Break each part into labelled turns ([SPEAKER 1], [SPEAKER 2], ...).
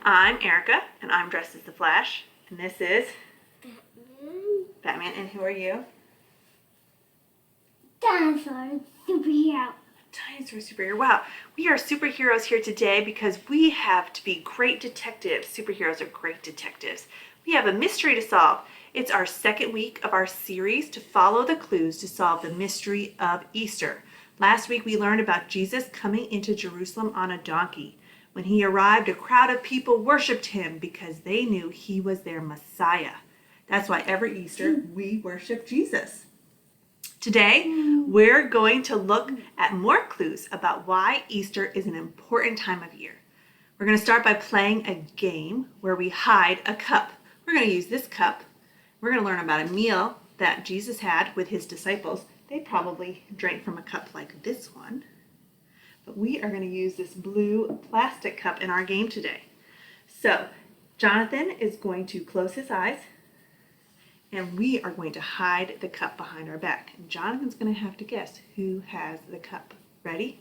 [SPEAKER 1] I'm Erica, and I'm dressed as the Flash, and this is Batman. And who are you?
[SPEAKER 2] Dinosaur superhero.
[SPEAKER 1] Dinosaur superhero. Wow, we are superheroes here today because we have to be great detectives. Superheroes are great detectives. We have a mystery to solve. It's our second week of our series to follow the clues to solve the mystery of Easter. Last week we learned about Jesus coming into Jerusalem on a donkey. When he arrived, a crowd of people worshiped him because they knew he was their Messiah. That's why every Easter we worship Jesus. Today, we're going to look at more clues about why Easter is an important time of year. We're going to start by playing a game where we hide a cup. We're going to use this cup. We're going to learn about a meal that Jesus had with his disciples. They probably drank from a cup like this one. But we are going to use this blue plastic cup in our game today. So, Jonathan is going to close his eyes. And we are going to hide the cup behind our back. And Jonathan's going to have to guess who has the cup. Ready?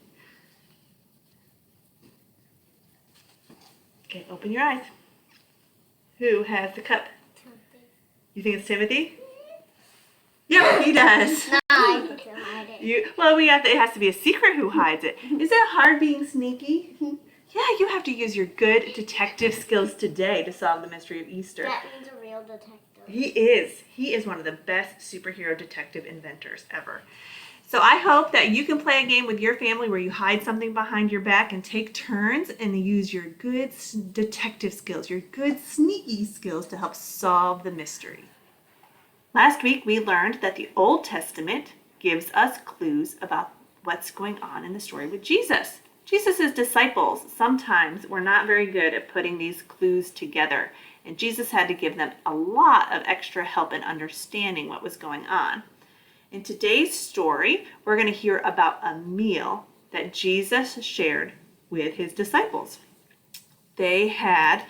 [SPEAKER 1] Okay, open your eyes. Who has the cup?
[SPEAKER 2] Timothy.
[SPEAKER 1] You think it's Timothy? Yep, he does.
[SPEAKER 2] No, I think he'll hide it.
[SPEAKER 1] It has to be a secret who hides it. Is it hard being sneaky? Yeah, you have to use your good detective skills today to solve the mystery of Easter.
[SPEAKER 2] That means a real detective.
[SPEAKER 1] He is one of the best superhero detective inventors ever. So I hope that you can play a game with your family where you hide something behind your back and take turns and use your good detective skills, your good sneaky skills to help solve the mystery. Last week we learned that the Old Testament gives us clues about what's going on in the story with Jesus. Jesus' disciples sometimes were not very good at putting these clues together, and Jesus had to give them a lot of extra help in understanding what was going on. In today's story, we're going to hear about a meal that Jesus shared with his disciples. They had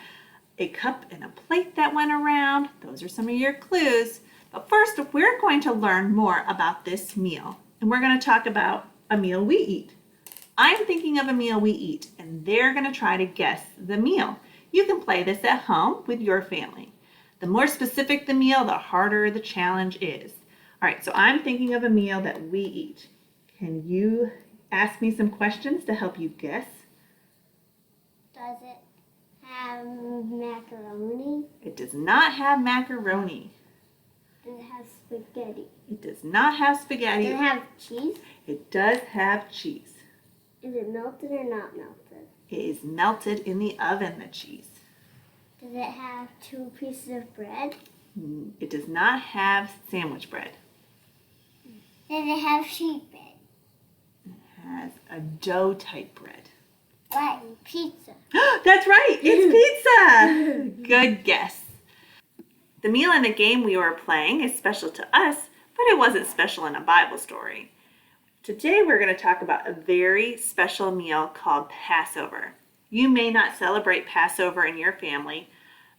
[SPEAKER 1] a cup and a plate that went around. Those are some of your clues. But first, we're going to learn more about this meal, and we're going to talk about a meal we eat. I'm thinking of a meal we eat, and they're going to try to guess the meal. You can play this at home with your family. The more specific the meal, the harder the challenge is. All right, so I'm thinking of a meal that we eat. Can you ask me some questions to help you guess?
[SPEAKER 2] Does it have macaroni?
[SPEAKER 1] It does not have macaroni.
[SPEAKER 2] Does it have spaghetti?
[SPEAKER 1] It does not have
[SPEAKER 2] Does
[SPEAKER 1] spaghetti.
[SPEAKER 2] it have cheese?
[SPEAKER 1] It does have cheese.
[SPEAKER 2] Is it melted or not melted?
[SPEAKER 1] It is melted in the oven, the cheese.
[SPEAKER 2] Does it have 2 pieces of bread?
[SPEAKER 1] It does not have sandwich bread.
[SPEAKER 2] Does it have sheet bread?
[SPEAKER 1] It has a dough type bread.
[SPEAKER 2] What? Pizza.
[SPEAKER 1] That's right, it's pizza! Good guess. The meal in the game we were playing is special to us, but it wasn't special in a Bible story. Today we're going to talk about a very special meal called Passover. You may not celebrate Passover in your family,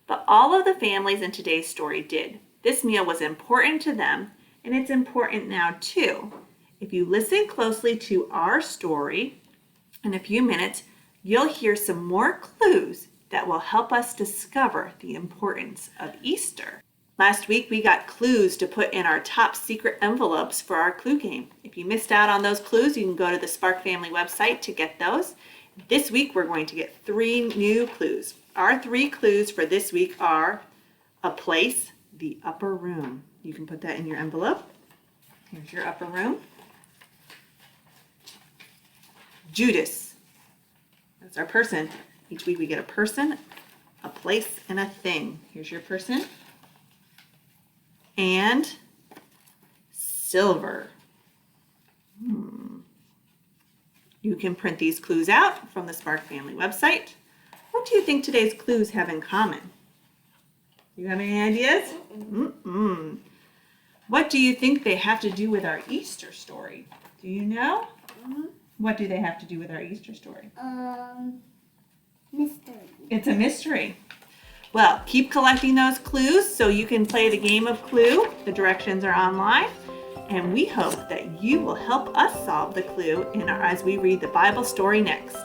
[SPEAKER 1] but all of the families in today's story did. This meal was important to them, and it's important now too. If you listen closely to our story, in a few minutes, you'll hear some more clues that will help us discover the importance of Easter. Last week, we got clues to put in our top secret envelopes for our clue game. If you missed out on those clues, you can go to the Spark Family website to get those. This week, we're going to get 3 new clues. Our 3 clues for this week are a place, the upper room. You can put that in your envelope. Here's your upper room. Judas. That's our person. Each week we get a person, a place, and a thing. Here's your person. And silver. You can print these clues out from the Spark Family website. What do you think today's clues have in common? You have any ideas? What do you think they have to do with our Easter story? Do you know? What do they have to do with our Easter story?
[SPEAKER 2] Mystery.
[SPEAKER 1] It's a mystery. Well, keep collecting those clues so you can play the game of Clue. The directions are online. And we hope that you will help us solve the clue as we read the Bible story next.